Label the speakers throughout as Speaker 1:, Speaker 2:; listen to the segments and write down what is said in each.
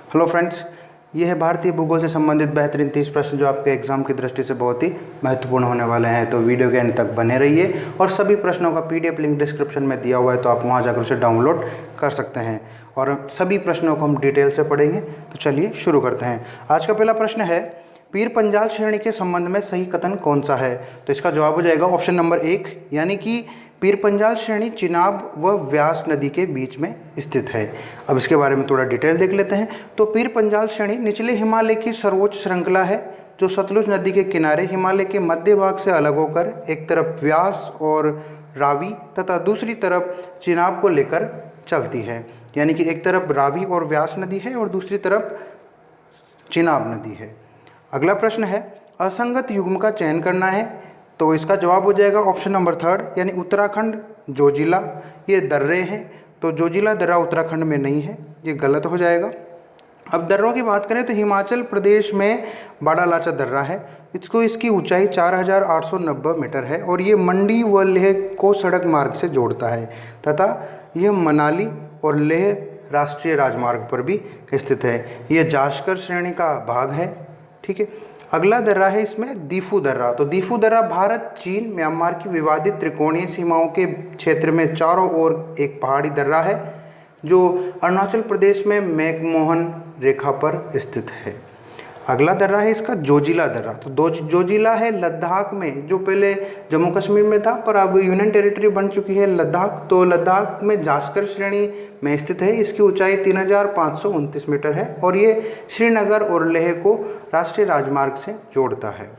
Speaker 1: Hello friends, ये है भारतीय भूगोल से संबंधित बेहतरीन 30 प्रश्न जो आपके एग्जाम की दृष्टि से बहुत ही महत्वपूर्ण होने वाले हैं। तो वीडियो के अंत तक बने रहिए और सभी प्रश्नों का पीडीएफ लिंक डिस्क्रिप्शन में दिया हुआ है, तो आप वहां जाकर उसे डाउनलोड कर सकते हैं और सभी प्रश्नों को हम डिटेल से पढ़ेंगे। तो चलिए शुरू करते हैं। आज का पहला प्रश्न है, पीर पंजाल श्रेणी के संबंध में सही कथन कौन सा है? तो इसका जवाब हो जाएगा ऑप्शन नंबर 1, यानी कि पीर पंजाल श्रेणी चिनाब व व्यास नदी के बीच में स्थित है। अब इसके बारे में थोड़ा डिटेल देख लेते हैं। तो पीर पंजाल श्रेणी निचले हिमालय की सर्वोच्च श्रृंखला है जो सतलुज नदी के किनारे हिमालय के मध्य भाग से अलग होकर एक तरफ व्यास और रावी तथा दूसरी तरफ चिनाब को लेकर चलती है। यानी कि एक तरफ रावी और व्यास नदी है और दूसरी तरफ चिनाब नदी है। अगला प्रश्न है, असंगत युग्म का चयन करना है। तो इसका जवाब हो जाएगा ऑप्शन नंबर 3, यानी उत्तराखंड जोजिला। ये दर्रे हैं, तो जोजिला दर्रा उत्तराखंड में नहीं है, ये गलत हो जाएगा। अब दर्रों की बात करें तो हिमाचल प्रदेश में बड़ा लाचा दर्रा है। इसकी ऊंचाई 4890 मीटर है और ये मंडी व लेह को सड़क मार्ग से जोड़ता है तथा यह मनाली और लेह राष्ट्रीय राजमार्ग पर भी स्थित है। यह जास्कर श्रेणी का भाग है। ठीक है। अगला दर्रा है इसमें दीफू दर्रा। तो दीफू दर्रा भारत, चीन, म्यांमार की विवादित त्रिकोणीय सीमाओं के क्षेत्र में चारों ओर एक पहाड़ी दर्रा है जो अरुणाचल प्रदेश में मैकमोहन रेखा पर स्थित है। अगला दर्रा है इसका जोजिला दर्रा। तो जोजिला है लद्दाख में, जो पहले जम्मू कश्मीर में था पर अब यूनियन टेरिटरी बन चुकी है लद्दाख। तो लद्दाख में जास्कर श्रेणी में स्थित है। इसकी ऊंचाई 3529 मीटर है और ये श्रीनगर और लेह को राष्ट्रीय राजमार्ग से जोड़ता है।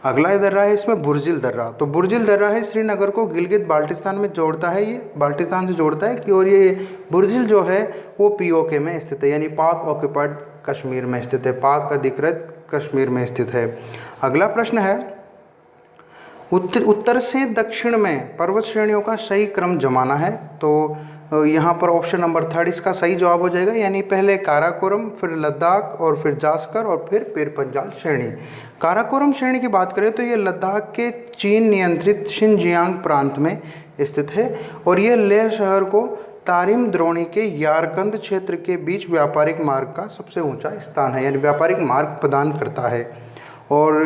Speaker 1: अगला दर्रा है इसमें बुर्जिल दर्रा। तो बुर्जिल दर्रा है श्रीनगर को गिलगित बाल्टिस्तान में जोड़ता है, ये बाल्टिस्तान से जोड़ता है कि, और ये बुर्जिल जो है वो पीओके में स्थित है, यानी पाक ऑक्युपाइड कश्मीर में स्थित है, पाक अधिकृत कश्मीर में स्थित है। अगला प्रश्न है, उत्तर से दक्षिण में पर्वत श्रेणियों का सही क्रम जमाना है। तो यहाँ पर ऑप्शन नंबर 3 इसका सही जवाब हो जाएगा, यानी पहले काराकोरम, फिर लद्दाख और फिर जास्कर और फिर पीर पंजाल श्रेणी। काराकोरम श्रेणी की बात करें तो ये लद्दाख के चीन नियंत्रित शिनजियांग प्रांत में स्थित है और ये लेह शहर को तारिम द्रोणी के यारकंद क्षेत्र के बीच व्यापारिक मार्ग का सबसे ऊंचा स्थान है, यानी व्यापारिक मार्ग प्रदान करता है। और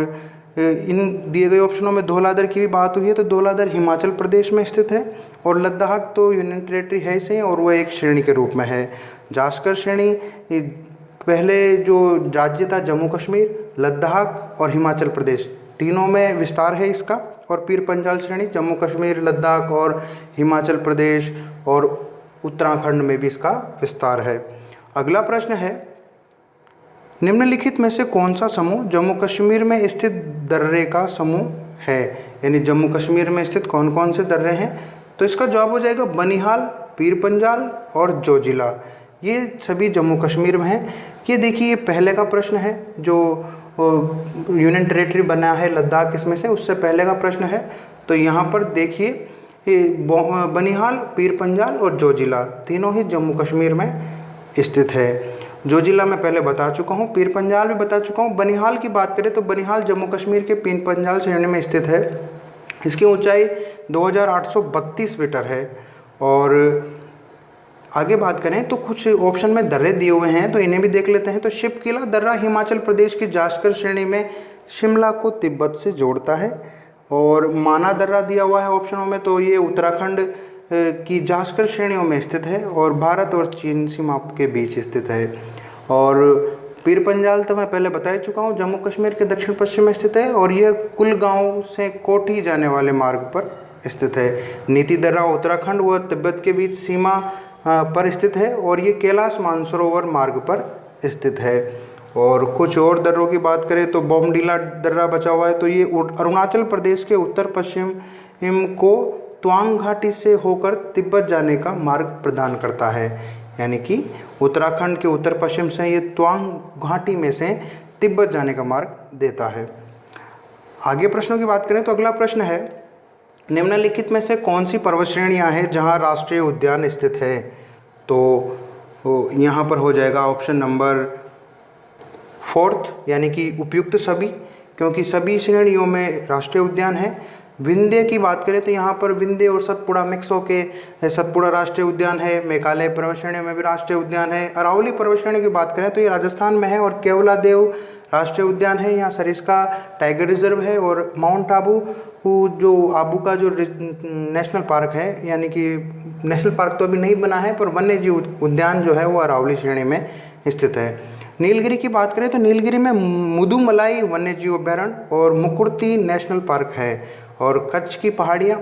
Speaker 1: इन दिए गए ऑप्शनों में धौलाधर की भी बात हुई है, तो धौलाधर हिमाचल प्रदेश में स्थित है और लद्दाख तो यूनियन टेरिटरी है से और वो एक श्रेणी के रूप में है। जास्कर श्रेणी पहले जो राज्य था जम्मू कश्मीर, लद्दाख और हिमाचल प्रदेश तीनों में विस्तार है इसका, और पीर पंजाल श्रेणी जम्मू कश्मीर, लद्दाख और हिमाचल प्रदेश और उत्तराखंड में भी इसका विस्तार है। अगला प्रश्न है, निम्नलिखित में से कौन सा समूह जम्मू कश्मीर में स्थित दर्रे का समूह है? यानी जम्मू कश्मीर में स्थित कौन कौन से दर्रे हैं? तो इसका जवाब हो जाएगा बनिहाल, पीर पंजाल और जोजिला। ये सभी जम्मू कश्मीर में हैं। ये देखिए, ये पहले का प्रश्न है जो यूनियन टेरिटरी बना है लद्दाख, इसमें से उससे पहले का प्रश्न है। तो यहाँ पर देखिए, बनिहाल, पीर पंजाल और जोजिला तीनों ही जम्मू कश्मीर में स्थित है। जोजिला मैं पहले बता चुका हूँ, पीर पंजाल भी बता चुका हूँ। बनिहाल की बात करें तो बनिहाल जम्मू कश्मीर के पीर पंजाल श्रेणी में स्थित है। इसकी ऊंचाई 2832 मीटर है। और आगे बात करें तो कुछ ऑप्शन में दर्रे दिए हुए हैं, तो इन्हें भी देख लेते हैं। तो शिपकिला दर्रा हिमाचल प्रदेश की जास्कर श्रेणी में शिमला को तिब्बत से जोड़ता है। और माना दर्रा दिया हुआ है ऑप्शनों में, तो ये उत्तराखंड की जास्कर श्रेणियों में स्थित है और भारत और चीन सीमा के बीच स्थित है। और पीर पंजाल तो मैं पहले बता चुका हूँ, जम्मू कश्मीर के दक्षिण पश्चिम में स्थित है और यह कुलगांव से कोठी जाने वाले मार्ग पर स्थित है। नीति दर्रा उत्तराखंड व तिब्बत के बीच सीमा पर स्थित है और ये कैलाश मानसरोवर मार्ग पर स्थित है। और कुछ और दर्रों की बात करें तो बोमडीला दर्रा बचा हुआ है, तो ये अरुणाचल प्रदेश के उत्तर पश्चिम को त्वांग घाटी से होकर तिब्बत जाने का मार्ग प्रदान करता है। यानी कि उत्तराखंड के उत्तर पश्चिम से ये त्वांग घाटी में से तिब्बत जाने का मार्ग देता है। आगे प्रश्नों की बात करें तो अगला प्रश्न है, निम्नलिखित में से कौन सी पर्वत श्रेणियाँ हैं जहाँ राष्ट्रीय उद्यान स्थित है? तो यहाँ पर हो जाएगा ऑप्शन नंबर 4, यानी कि उपयुक्त सभी, क्योंकि सभी श्रेणियों में राष्ट्रीय उद्यान है। विंध्य की बात करें तो यहाँ पर विंध्य और सतपुड़ा मिक्स होके सतपुड़ा राष्ट्रीय उद्यान है। मेघालय पर्वत श्रेणी में भी राष्ट्रीय उद्यान है। अरावली पर्वत श्रेणी की बात करें तो ये राजस्थान में है और केवलादेव राष्ट्रीय उद्यान है, यहाँ सरिस्का टाइगर रिजर्व है। और माउंट आबू जो आबू का जो नेशनल पार्क है, यानी कि नेशनल पार्क तो अभी नहीं बना है पर वन्य जीव उद्यान जो है वो अरावली श्रेणी में स्थित है। नीलगिरी की बात करें तो नीलगिरी में मुदुमलाई वन्य जीव अभ्यारण्य और मुकुर्ती नेशनल पार्क है। और कच्छ की पहाड़ियाँ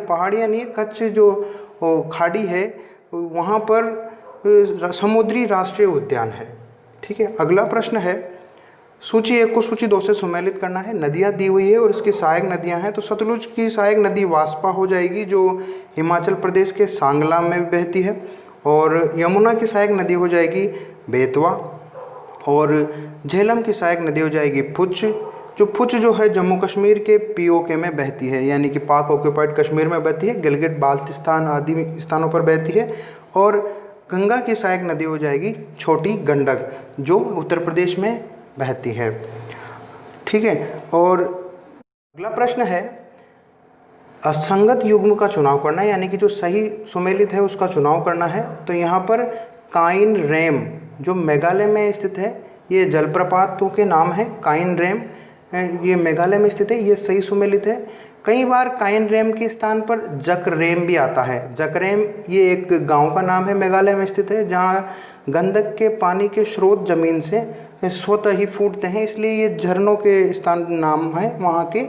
Speaker 1: नहीं है, कच्छ जो खाड़ी है वहाँ पर समुद्री राष्ट्रीय उद्यान है। ठीक है, अगला प्रश्न है, सूची 1 को सूची 2 से सुमेलित करना है। नदियाँ दी हुई है और इसकी सहायक नदियाँ हैं। तो सतलुज की सहायक नदी वास्पा हो जाएगी जो हिमाचल प्रदेश के सांगला में बहती है। और यमुना की सहायक नदी हो जाएगी बेतवा। और झेलम की सहायक नदी हो जाएगी पुछ, जो है जम्मू कश्मीर के पीओके में बहती है, यानी कि पाक ऑक्यूपाइड कश्मीर में बहती है, गिलगित बाल्टिस्तान आदि स्थानों पर बहती है। और गंगा की सहायक नदी हो जाएगी छोटी गंडक, जो उत्तर प्रदेश में बहती है। ठीक है, और अगला प्रश्न है, असंगत युग्म का चुनाव करना है, यानी कि जो सही सुमेलित है उसका चुनाव करना है। तो यहाँ पर काइन रेम जो मेघालय में स्थित है, ये जलप्रपातों के नाम है। काइन रेम ये मेघालय में स्थित है, ये सही सुमेलित है। कई बार काइन रेम के स्थान पर जकरेम भी आता है। जकरेम ये एक गांव का नाम है, मेघालय में स्थित है, जहां गंदक के पानी के स्रोत जमीन से स्वतः ही फूटते हैं, इसलिए ये झरनों के स्थान नाम है वहाँ के।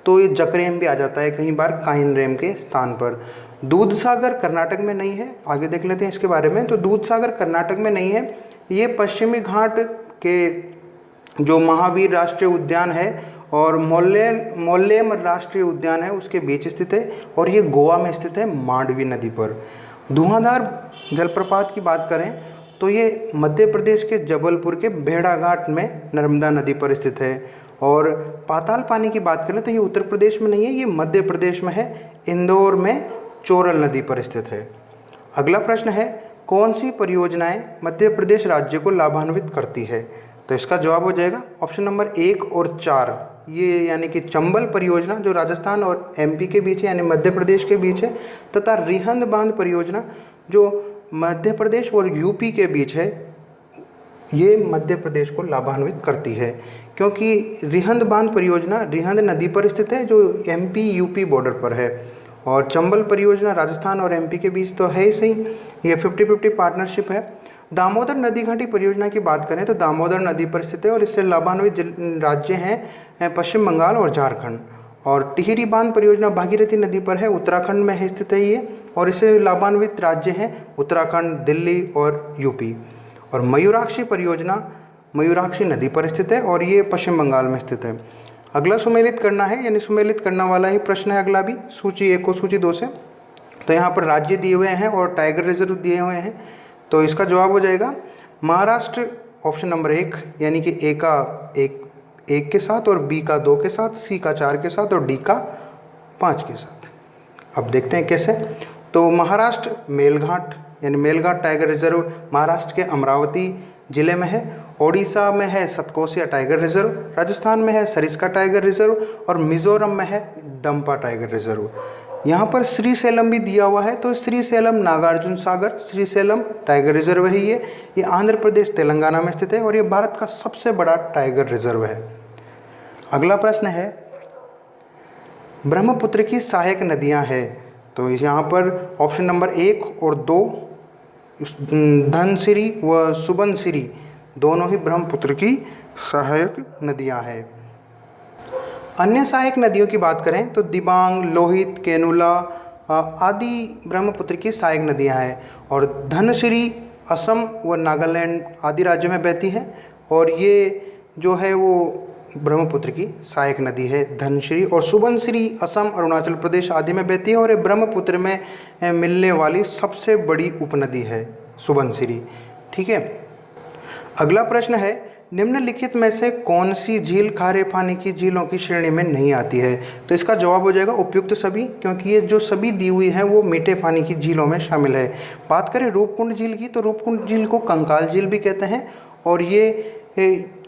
Speaker 1: तो ये जकरेम भी आ जाता है कई बार काइन रेम के स्थान पर। दूधसागर कर्नाटक में नहीं है, आगे देख लेते हैं इसके बारे में। तो दूधसागर कर्नाटक में नहीं है, ये पश्चिमी घाट के जो महावीर राष्ट्रीय उद्यान है और मोल्लेम राष्ट्रीय उद्यान है उसके बीच स्थित है। और ये गोवा में स्थित है, मांडवी नदी पर। धुआंधार जलप्रपात की बात करें तो ये मध्य प्रदेश के जबलपुर के भेड़ाघाट में नर्मदा नदी पर स्थित है। और पाताल पानी की बात करें तो ये उत्तर प्रदेश में नहीं है, ये मध्य प्रदेश में है, इंदौर में चोरल नदी पर स्थित है। अगला प्रश्न है, कौन सी परियोजनाएं मध्य प्रदेश राज्य को लाभान्वित करती है? तो इसका जवाब हो जाएगा ऑप्शन नंबर 1 और 4, ये यानी कि चंबल परियोजना जो राजस्थान और एमपी के बीच है, यानी मध्य प्रदेश के बीच है, तथा रिहंद बांध परियोजना जो मध्य प्रदेश और यूपी के बीच है, ये मध्य प्रदेश को लाभान्वित करती है। क्योंकि रिहंद बांध परियोजना रिहंद नदी पर स्थित है जो एमपी यूपी बॉर्डर पर है। और चंबल परियोजना राजस्थान और एमपी के बीच तो है ही सही, ये 50-50 पार्टनरशिप है। दामोदर नदी घाटी परियोजना की बात करें तो दामोदर नदी पर स्थित है और इससे लाभान्वित राज्य हैं पश्चिम बंगाल और झारखंड। और टिहरी बांध परियोजना भागीरथी नदी पर है, उत्तराखंड में स्थित है ये, और इससे लाभान्वित राज्य हैं उत्तराखंड, दिल्ली और यूपी। और मयूराक्षी परियोजना मयूराक्षी नदी पर स्थित है और ये पश्चिम बंगाल में स्थित है। अगला सुमेलित करना है, यानी सुमेलित करने वाला ही प्रश्न है अगला भी, सूची 1 को सूची 2 से। तो यहाँ पर राज्य दिए हुए हैं और टाइगर रिजर्व दिए हुए हैं। तो इसका जवाब हो जाएगा महाराष्ट्र ऑप्शन नंबर 1, यानी कि ए का 1 के साथ और बी का 2 के साथ, सी का 4 के साथ और डी का 5 के साथ। अब देखते हैं कैसे। तो महाराष्ट्र मेलघाट, यानी मेलघाट टाइगर रिजर्व महाराष्ट्र के अमरावती जिले में है। ओडिशा में है सतकोसिया टाइगर रिजर्व, राजस्थान में है सरिस्का टाइगर रिजर्व और मिजोरम में है डंपा टाइगर रिजर्व। यहाँ पर श्रीशैलम भी दिया हुआ है, तो श्रीशैलम नागार्जुन सागर श्रीशैलम टाइगर रिजर्व है। ये आंध्र प्रदेश तेलंगाना में स्थित है और ये भारत का सबसे बड़ा टाइगर रिजर्व है। अगला प्रश्न है, ब्रह्मपुत्र की सहायक नदियाँ हैं। तो यहाँ पर ऑप्शन नंबर 1 और 2 धनसिरी व सुबनसिरी दोनों ही ब्रह्मपुत्र की सहायक नदियाँ हैं। अन्य सहायक नदियों की बात करें तो दिबांग, लोहित, केनुला आदि ब्रह्मपुत्र की सहायक नदियां हैं। और धनसिरी असम व नागालैंड आदि राज्यों में बहती है और ये जो है वो ब्रह्मपुत्र की सहायक नदी है धनसिरी। और सुबनसिरी असम, अरुणाचल प्रदेश आदि में बहती है और ये ब्रह्मपुत्र में मिलने वाली सबसे बड़ी उपनदी है सुबनसिरी। ठीक है, अगला प्रश्न है, निम्नलिखित में से कौन सी झील खारे पानी की झीलों की श्रेणी में नहीं आती है? तो इसका जवाब हो जाएगा उपयुक्त सभी, क्योंकि ये जो सभी दी हुई है वो मीठे पानी की झीलों में शामिल है। बात करें रूपकुंड झील की, तो रूपकुंड झील को कंकाल झील भी कहते हैं और ये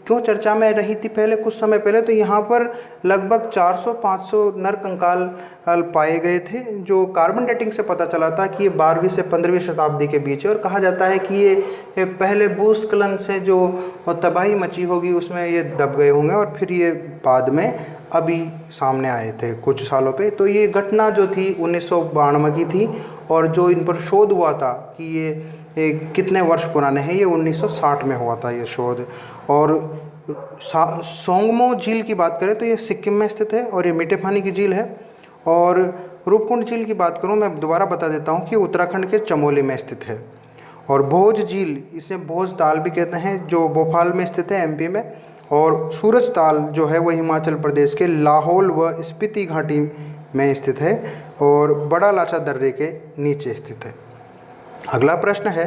Speaker 1: क्यों चर्चा में रही थी पहले कुछ समय पहले, तो यहाँ पर लगभग 400-500 नर कंकाल पाए गए थे, जो कार्बन डेटिंग से पता चला था कि ये 12वीं से 15वीं शताब्दी के बीच है। और कहा जाता है कि ये पहले भूस्खलन से जो तबाही मची होगी उसमें ये दब गए होंगे और फिर ये बाद में अभी सामने आए थे कुछ सालों पे। तो ये घटना जो थी 1992 की थी, और जो इन पर शोध हुआ था कि ये कितने वर्ष पुराने हैं, ये 1960 में हुआ था ये शोध। और सोंगमो झील की बात करें तो ये सिक्किम में स्थित है और ये मीठे पानी की झील है। और रूपकुंड झील की बात करूँ, मैं दोबारा बता देता हूँ कि उत्तराखंड के चमोली में स्थित है। और भोज झील, इसे भोज ताल भी कहते हैं, जो भोपाल में स्थित है एमपी में। और सूरज ताल जो है वो हिमाचल प्रदेश के लाहौल व स्पीति घाटी में स्थित है और बड़ा लाचा दर्रे के नीचे स्थित है। अगला प्रश्न है,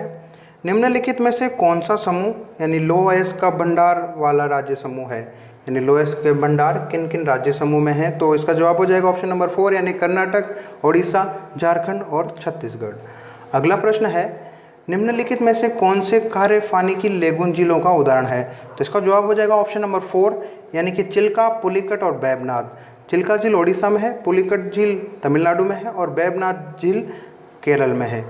Speaker 1: निम्नलिखित में से कौन सा समूह यानी लोएस का भंडार वाला राज्य समूह है, यानी लोएस के भंडार किन किन राज्य समूह में है। तो इसका जवाब हो जाएगा ऑप्शन नंबर 4 यानी कर्नाटक, ओडिशा, झारखंड और छत्तीसगढ़। अगला प्रश्न है, निम्नलिखित में से कौन से खारे पानी की लेगून झीलों का उदाहरण है। तो इसका जवाब हो जाएगा ऑप्शन नंबर 4 यानी कि चिल्का, पुलिकट और बैबनाथ। चिल्का झील ओडिशा में है, पुलिकट झील तमिलनाडु में है और बैबनाथ झील केरल में है।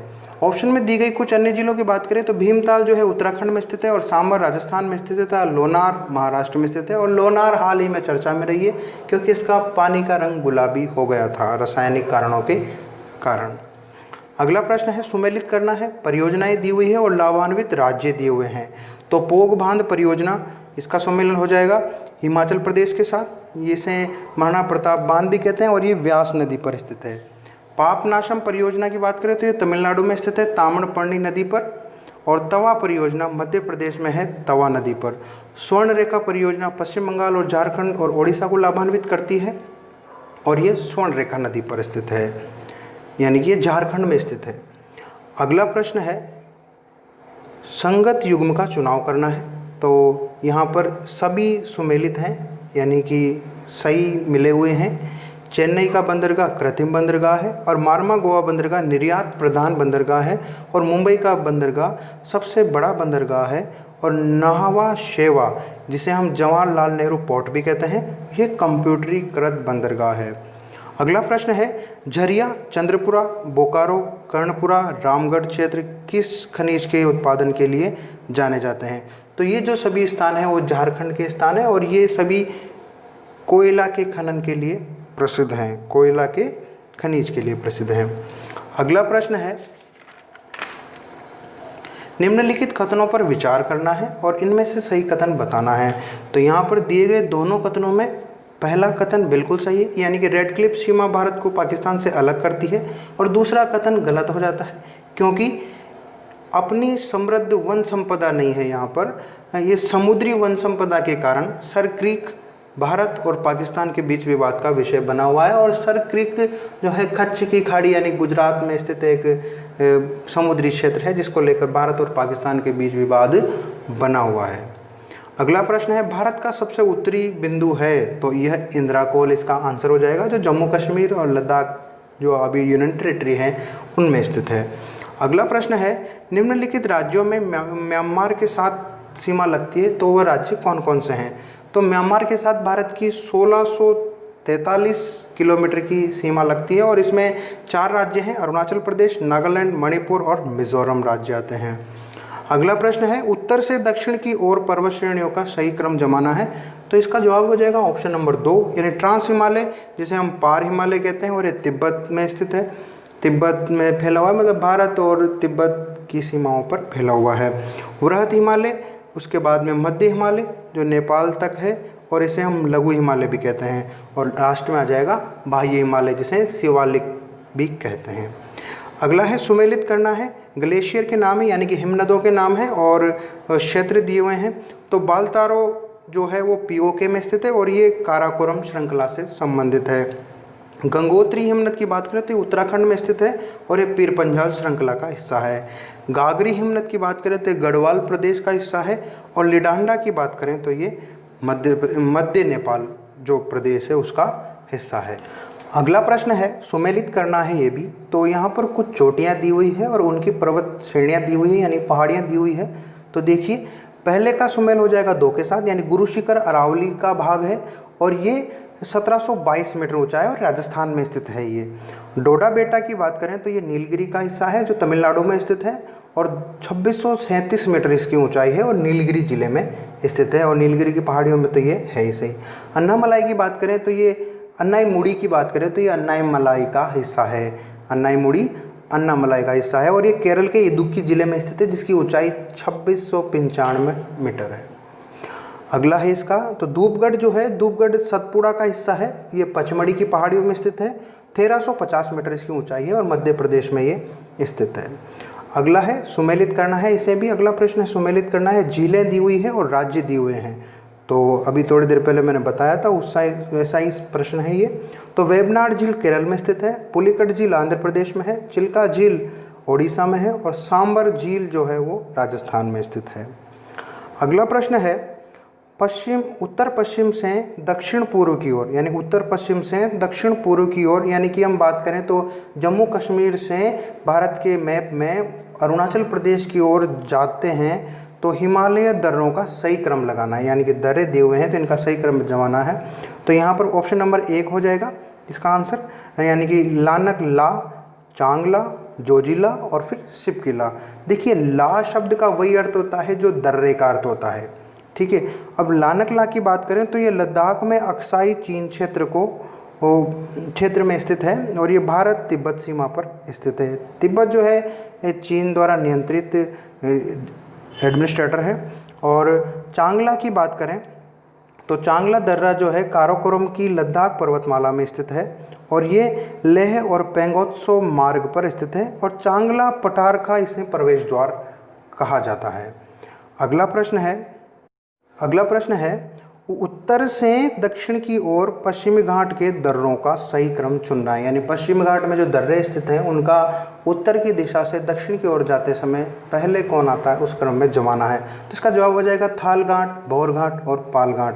Speaker 1: ऑप्शन में दी गई कुछ अन्य झीलों की बात करें तो भीमताल जो है उत्तराखंड में स्थित है और सांबर राजस्थान में स्थित है, लोनार महाराष्ट्र में स्थित है। और लोनार हाल ही में चर्चा में रही है क्योंकि इसका पानी का रंग गुलाबी हो गया था रासायनिक कारणों के कारण। अगला प्रश्न है, सुमेलित करना है, परियोजनाएं दी हुई है और लाभान्वित राज्य दिए हुए हैं। तो पोग बांध परियोजना, इसका सम्मेलन हो जाएगा हिमाचल प्रदेश के साथ, इसे महाराणा प्रताप बांध भी कहते हैं और ये व्यास नदी पर स्थित है। पापनाशम परियोजना की बात करें तो ये तमिलनाडु में स्थित है ताम्रपर्णी नदी पर। और तवा परियोजना मध्य प्रदेश में है तवा नदी पर। स्वर्ण रेखा परियोजना पश्चिम बंगाल और झारखंड और ओडिशा को लाभान्वित करती है और ये स्वर्ण रेखा नदी पर स्थित है, यानी कि ये झारखंड में स्थित है। अगला प्रश्न है, संगत युग्म का चुनाव करना है। तो यहाँ पर सभी सुमेलित हैं यानी कि सही मिले हुए हैं। चेन्नई का बंदरगाह कृत्रिम बंदरगाह है और मार्मा गोवा बंदरगाह निर्यात प्रधान बंदरगाह है और मुंबई का बंदरगाह सबसे बड़ा बंदरगाह है। और नाहवा शेवा, जिसे हम जवाहरलाल नेहरू पोर्ट भी कहते हैं, ये कंप्यूटरीकृत बंदरगाह है। अगला प्रश्न है, झरिया, चंद्रपुरा, बोकारो, कर्णपुरा, रामगढ़ क्षेत्र किस खनिज के उत्पादन के लिए जाने जाते हैं। तो ये जो सभी स्थान हैं वो झारखंड के स्थान हैं और ये सभी कोयला के खनन के लिए प्रसिद्ध हैं, कोयला के खनिज के लिए प्रसिद्ध हैं। अगला प्रश्न है, निम्नलिखित कथनों पर विचार करना है और इनमें से सही कथन बताना है। तो यहाँ पर दिए गए दोनों कथनों में पहला कथन बिल्कुल सही है, यानी कि रेड क्लिफ सीमा भारत को पाकिस्तान से अलग करती है। और दूसरा कथन गलत हो जाता है क्योंकि अपनी समृद्ध वन संपदा नहीं है यहाँ पर, ये समुद्री वन संपदा के कारण सर क्रीक भारत और पाकिस्तान के बीच विवाद का विषय बना हुआ है। और सर क्रीक जो है कच्छ की खाड़ी यानी गुजरात में स्थित एक समुद्री क्षेत्र है जिसको लेकर भारत और पाकिस्तान के बीच विवाद बना हुआ है। अगला प्रश्न है, भारत का सबसे उत्तरी बिंदु है। तो यह इंदिरा कोल इसका आंसर हो जाएगा, जो जम्मू कश्मीर और लद्दाख जो अभी यूनियन टेरिटरी हैं उनमें स्थित है। अगला प्रश्न है, निम्नलिखित राज्यों में म्यांमार के साथ सीमा लगती है, तो वह राज्य कौन कौन से हैं। तो म्यांमार के साथ भारत की 1643 किलोमीटर की सीमा लगती है और इसमें 4 राज्य हैं, अरुणाचल प्रदेश, नागालैंड, मणिपुर और मिजोरम राज्य आते हैं। अगला प्रश्न है, उत्तर से दक्षिण की ओर पर्वत श्रेणियों का सही क्रम जमाना है। तो इसका जवाब हो जाएगा ऑप्शन नंबर 2 यानी ट्रांस हिमालय, जिसे हम पार हिमालय कहते हैं और ये तिब्बत में स्थित है, तिब्बत में फैला हुआ है, मतलब भारत और तिब्बत की सीमाओं पर फैला हुआ है। वृहत हिमालय, उसके बाद में मध्य हिमालय जो नेपाल तक है और इसे हम लघु हिमालय भी कहते हैं। और लास्ट में आ जाएगा बाह्य हिमालय, जिसे शिवालिक भी कहते हैं। अगला है, सुमेलित करना है, ग्लेशियर के नाम है यानी कि हिमनदों के नाम है और क्षेत्र दिए हुए हैं। तो बालतारो जो है वो पीओके में स्थित है और ये काराकोरम श्रृंखला से संबंधित है। गंगोत्री हिमनद की बात करें तो उत्तराखंड में स्थित है और ये पीर पंजाल श्रृंखला का हिस्सा है। गागरी हिमनद की बात करें तो गढ़वाल प्रदेश का हिस्सा है और लिडांडा की बात करें तो ये मध्य नेपाल जो प्रदेश है उसका हिस्सा है। अगला प्रश्न है, सुमेलित करना है ये भी। तो यहाँ पर कुछ चोटियाँ दी हुई है और उनकी पर्वत श्रेणियाँ दी हुई है यानी पहाड़ियाँ दी हुई है। तो देखिए, पहले का सुमेल हो जाएगा 2 के साथ, यानी गुरु शिखर अरावली का भाग है और ये 1722 मीटर ऊंचा है और राजस्थान में स्थित है। ये डोडा बेटा की बात करें तो ये नीलगिरी का हिस्सा है जो तमिलनाडु में स्थित है और 2637 मीटर इसकी ऊंचाई है और नीलगिरी जिले में स्थित है और नीलगिरी की पहाड़ियों में तो ये है ही सही। अन्नामलाई की बात करें तो ये अन्नाईमुड़ी की बात करें तो ये अन्नाईमलाई का हिस्सा है, अन्नाईमुड़ी अन्नामलाई का हिस्सा है और ये केरल के इदुक्की जिले में स्थित है जिसकी ऊंचाई 2695 मीटर है। अगला है इसका तो धूपगढ़ जो है, धूपगढ़ सतपुड़ा का हिस्सा है, ये पचमढ़ी की पहाड़ियों में स्थित है, 1350 मीटर इसकी ऊंचाई है और मध्य प्रदेश में ये स्थित है। अगला है सुमेलित करना है, इसे भी अगला प्रश्न है सुमेलित करना है। झीलें दी हुई है और राज्य दिए हुए हैं, तो अभी थोड़ी देर पहले मैंने बताया था उस वैसा ही प्रश्न है ये। तो वेबनाड झील केरल में स्थित है, पुलिकट झील आंध्र प्रदेश में है, चिल्का झील ओडिशा में है और सांबर झील जो है वो राजस्थान में स्थित है। अगला प्रश्न है उत्तर पश्चिम से दक्षिण पूर्व की ओर, यानी उत्तर पश्चिम से दक्षिण पूर्व की ओर, यानी कि हम बात करें तो जम्मू कश्मीर से भारत के मैप में अरुणाचल प्रदेश की ओर जाते हैं तो हिमालय दर्रों का सही क्रम लगाना है, यानी कि दर्रे दिए हुए हैं तो इनका सही क्रम जमाना है। तो यहाँ पर ऑप्शन नंबर 1 हो जाएगा इसका आंसर, यानी कि लानक ला, चांगला, जोजिला और फिर सिपकिला। देखिए ला शब्द का वही अर्थ होता है जो दर्रे का अर्थ होता है, ठीक है। अब लानकला की बात करें तो ये लद्दाख में अक्साई चीन क्षेत्र में स्थित है और ये भारत तिब्बत सीमा पर स्थित है। तिब्बत जो है चीन द्वारा नियंत्रित एडमिनिस्ट्रेटर है। और चांगला की बात करें तो चांगला दर्रा जो है काराकोरम की लद्दाख पर्वतमाला में स्थित है और ये लेह और पेंगोत्सो मार्ग पर स्थित है और चांगला पठार का इसे प्रवेश द्वार कहा जाता है। अगला प्रश्न है उत्तर से दक्षिण की ओर पश्चिमी घाट के दर्रों का सही क्रम चुनना है, यानी पश्चिमी घाट में जो दर्रे स्थित हैं उनका उत्तर की दिशा से दक्षिण की ओर जाते समय पहले कौन आता है उस क्रम में जमाना है। तो इसका जवाब हो जाएगा थाल घाट, भौर घाट और पाल घाट।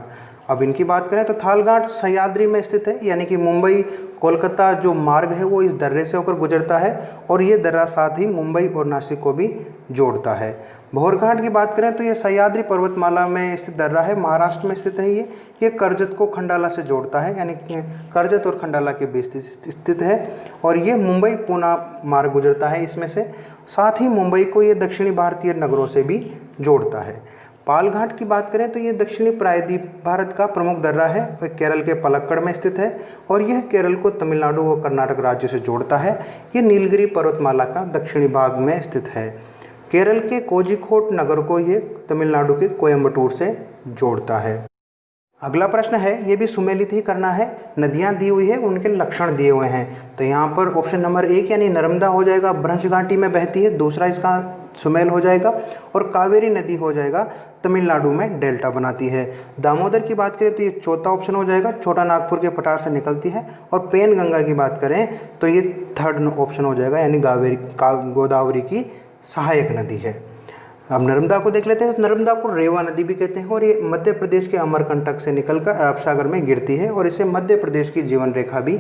Speaker 1: अब इनकी बात करें तो थाल घाट सह्याद्री में स्थित है, यानी कि मुंबई कोलकाता जो मार्ग है वो इस दर्रे से होकर गुजरता है और ये दर्रा साथ ही मुंबई और नासिक को भी जोड़ता है। भौर घाट की बात करें तो ये सह्याद्री पर्वतमाला में स्थित दर्रा है, महाराष्ट्र में स्थित है। ये कर्जत को खंडाला से जोड़ता है, यानी कर्जत और खंडाला के बीच स्थित है और ये मुंबई पूना मार्ग गुजरता है इसमें से, साथ ही मुंबई को ये दक्षिणी भारतीय नगरों से भी जोड़ता है। पाल घाट की बात करें तो ये दक्षिणी प्रायद्वीप भारत का प्रमुख दर्रा है और केरल के पलक्कड़ में स्थित है और यह केरल को तमिलनाडु और कर्नाटक राज्य से जोड़ता है। ये नीलगिरी पर्वतमाला का दक्षिणी भाग में स्थित है। केरल के कोझिकोड नगर को ये तमिलनाडु के कोयम्बटूर से जोड़ता है। अगला प्रश्न है, ये भी सुमेलित ही करना है। नदियाँ दी हुई है, उनके लक्षण दिए हुए हैं। तो यहाँ पर ऑप्शन नंबर 1 यानी नर्मदा हो जाएगा, भ्रंश घाटी में बहती है, दूसरा इसका सुमेल हो जाएगा और कावेरी नदी हो जाएगा, तमिलनाडु में डेल्टा बनाती है। दामोदर की बात करें तो ये चौथा ऑप्शन हो जाएगा, छोटा नागपुर के पठार से निकलती है। और पेन गंगा की बात करें तो ये थर्ड ऑप्शन हो जाएगा, यानी गोदावरी की सहायक नदी है। अब नर्मदा को देख लेते हैं। तो नर्मदा को रेवा नदी भी कहते हैं और ये मध्य प्रदेश के अमरकंटक से निकलकर अरब सागर में गिरती है और इसे मध्य प्रदेश की जीवन रेखा भी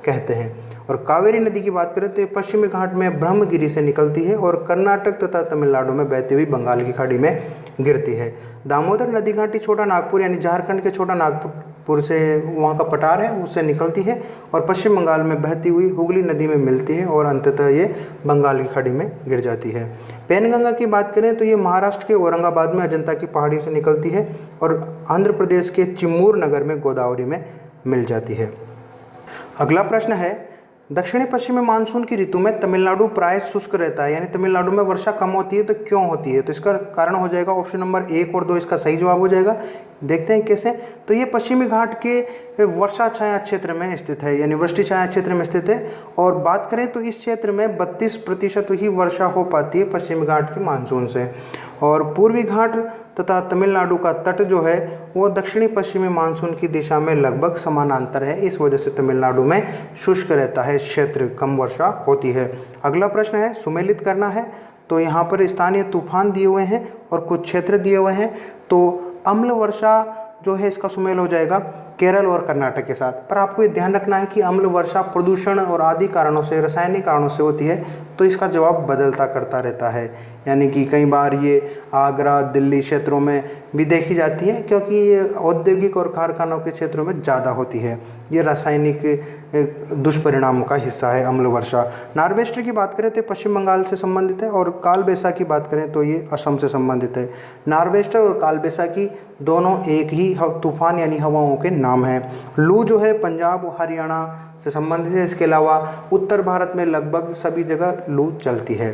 Speaker 1: कहते हैं। और कावेरी नदी की बात करें तो ये पश्चिमी घाट में ब्रह्मगिरी से निकलती है और कर्नाटक तथा तमिलनाडु में बहती हुई बंगाल की खाड़ी में गिरती है। दामोदर नदी घाटी छोटा नागपुर यानी झारखंड के छोटा नागपुर से वहाँ का पठार है उससे निकलती है और पश्चिम बंगाल में बहती हुई हुगली नदी में मिलती है और अंततः ये बंगाल की खाड़ी में गिर जाती है। पेनगंगा की बात करें तो ये महाराष्ट्र के औरंगाबाद में अजंता की पहाड़ियों से निकलती है और आंध्र प्रदेश के चिम्मूर नगर में गोदावरी में मिल जाती है। अगला प्रश्न है, दक्षिणी पश्चिमी मानसून की ऋतु में तमिलनाडु प्राय शुष्क रहता है, यानी तमिलनाडु में वर्षा कम होती है। तो क्यों होती है? तो इसका कारण हो जाएगा ऑप्शन नंबर 1 और 2 इसका सही जवाब हो जाएगा। देखते हैं कैसे। तो ये पश्चिमी घाट के वर्षा छाया क्षेत्र में स्थित है, यानी वृष्टि छाया क्षेत्र में स्थित है। और बात करें तो इस क्षेत्र में 32% ही वर्षा हो पाती है पश्चिमी घाट के मानसून से। और पूर्वी घाट तथा तमिलनाडु का तट जो है वो दक्षिणी पश्चिमी मानसून की दिशा में लगभग समानांतर है, इस वजह से तमिलनाडु में शुष्क रहता है क्षेत्र, कम वर्षा होती है। अगला प्रश्न है, सुमेलित करना है। तो यहाँ पर स्थानीय तूफान दिए हुए हैं और कुछ क्षेत्र दिए हुए हैं। तो अम्ल वर्षा जो है इसका सुमेल हो जाएगा केरल और कर्नाटक के साथ। पर आपको ये ध्यान रखना है कि अम्ल वर्षा प्रदूषण और आदि कारणों से, रासायनिक कारणों से होती है, तो इसका जवाब बदलता करता रहता है। यानी कि कई बार ये आगरा, दिल्ली क्षेत्रों में भी देखी जाती है, क्योंकि ये औद्योगिक और कारखानों के क्षेत्रों में ज़्यादा होती है। ये रासायनिक दुष्परिणामों का हिस्सा है अम्ल वर्षा। नार्वेस्टर की बात करें तो पश्चिम बंगाल से संबंधित है, और काल बैसाखी की बात करें तो ये असम से संबंधित है। नार्वेस्टर और काल बैसाखी दोनों एक ही तूफान यानी हवाओं के नाम हैं। लू जो है पंजाब और हरियाणा से संबंधित है। इसके अलावा उत्तर भारत में लगभग सभी जगह लू चलती है।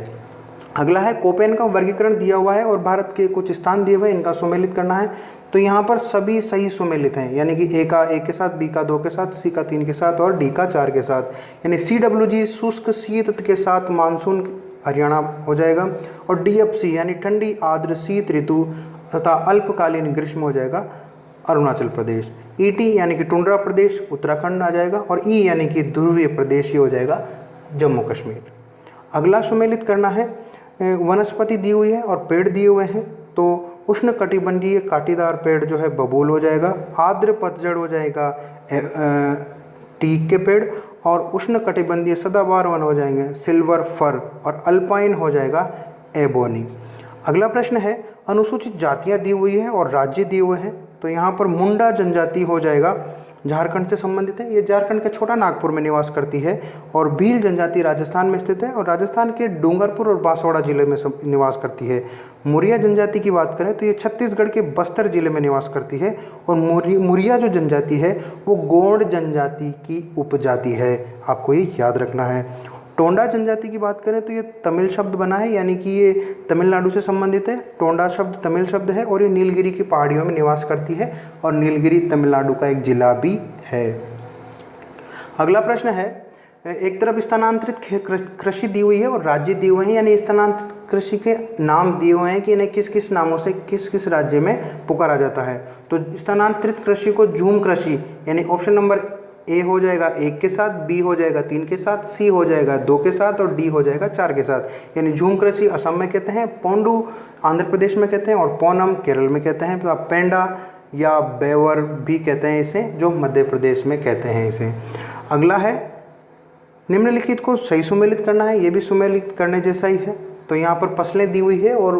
Speaker 1: अगला है कोपेन का वर्गीकरण दिया हुआ है और भारत के कुछ स्थान दिए हुए हैं, इनका सुमेलित करना है। तो यहाँ पर सभी सही सुमेलित हैं, यानी कि ए का 1 के साथ, बी का 2 के साथ, सी का 3 के साथ और डी का 4 के साथ। यानी CWG शुष्क शीत के साथ मानसून हरियाणा हो जाएगा, और DFC यानी ठंडी आर्द्र शीत ऋतु तथा अल्पकालीन ग्रीष्म हो जाएगा अरुणाचल प्रदेश। ET यानी कि टुंड्रा प्रदेश उत्तराखंड आ जाएगा, और E यानी कि ध्रुवीय प्रदेश ही हो जाएगा जम्मू कश्मीर। अगला सुमेलित करना है वनस्पति दी हुई है और पेड़ दिए हुए हैं। तो उष्ण कटिबंधीय कांटेदार पेड़ जो है बबूल हो जाएगा, आर्द्र पतझड़ हो जाएगा टीक के पेड़, और उष्ण कटिबंधीय सदाबहार वन हो जाएंगे सिल्वर फर, और अल्पाइन हो जाएगा एबोनी। अगला प्रश्न है अनुसूचित जातियां दी हुई है और राज्य दिए हुए हैं। तो यहाँ पर मुंडा जनजाति हो जाएगा, झारखंड से संबंधित है। ये झारखंड के छोटा नागपुर में निवास करती है। और भील जनजाति राजस्थान में स्थित है और राजस्थान के डूंगरपुर और बांसवाड़ा जिले में निवास करती है। मुरिया जनजाति की बात करें तो ये छत्तीसगढ़ के बस्तर जिले में निवास करती है। और मुरिया जो जनजाति है वो गोंड जनजाति की उपजाति है, आपको ये याद रखना है। टोंडा जनजाति की बात करें तो ये तमिल शब्द बना है, यानी कि ये तमिलनाडु से संबंधित है। टोंडा शब्द तमिल शब्द है और ये नीलगिरी की पहाड़ियों में निवास करती है, और नीलगिरी तमिलनाडु का एक जिला भी है। अगला प्रश्न है एक तरफ स्थानांतरित कृषि दी हुई है और राज्य दिए हुए हैं, यानी स्थानांतरित कृषि के नाम दिए हुए हैं कि इन्हें किस किस नामों से किस किस राज्य में पुकारा जाता है। तो स्थानांतरित कृषि को झूम कृषि यानी ऑप्शन नंबर ए हो जाएगा 1 के साथ, बी हो जाएगा 3 के साथ, सी हो जाएगा 2 के साथ और डी हो जाएगा 4 के साथ। यानी झूम कृषि असम में कहते हैं, पोंडू आंध्र प्रदेश में कहते हैं, और पोनम केरल में कहते हैं। तो आप पेंडा या बेवर भी कहते हैं इसे, जो मध्य प्रदेश में कहते हैं इसे। अगला है निम्नलिखित को सही सुमेलित करना है, ये भी सुमेलित करने जैसा ही है। तो यहाँ पर फसलें दी हुई है और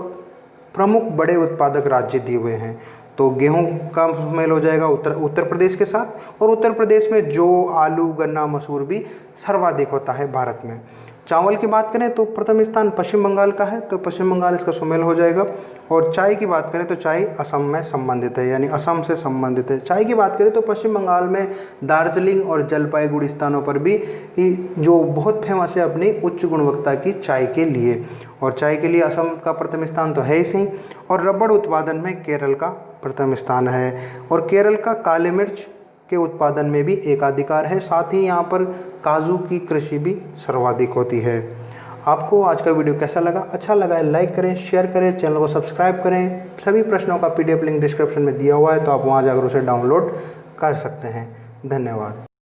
Speaker 1: प्रमुख बड़े उत्पादक राज्य दिए हुए हैं। तो गेहूं का सुमेल हो जाएगा उत्तर प्रदेश के साथ, और उत्तर प्रदेश में जौ, आलू, गन्ना, मसूर भी सर्वाधिक होता है भारत में। चावल की बात करें तो प्रथम स्थान पश्चिम बंगाल का है, तो पश्चिम बंगाल इसका सुमेल हो जाएगा। और चाय की बात करें तो चाय असम में संबंधित है, यानी असम से संबंधित है। चाय की बात करें तो पश्चिम बंगाल में दार्जिलिंग और जलपाईगुड़ी स्थानों पर भी जो बहुत फेमस है अपनी उच्च गुणवत्ता की चाय के लिए। और चाय के लिए असम का प्रथम स्थान तो है ही सही। और रबड़ उत्पादन में केरल का प्रथम स्थान है, और केरल का काले मिर्च के उत्पादन में भी एकाधिकार है। साथ ही यहाँ पर काजू की कृषि भी सर्वाधिक होती है। आपको आज का वीडियो कैसा लगा? अच्छा लगा है लाइक करें, शेयर करें, चैनल को सब्सक्राइब करें। सभी प्रश्नों का PDF लिंक डिस्क्रिप्शन में दिया हुआ है, तो आप वहाँ जाकर उसे डाउनलोड कर सकते हैं। धन्यवाद।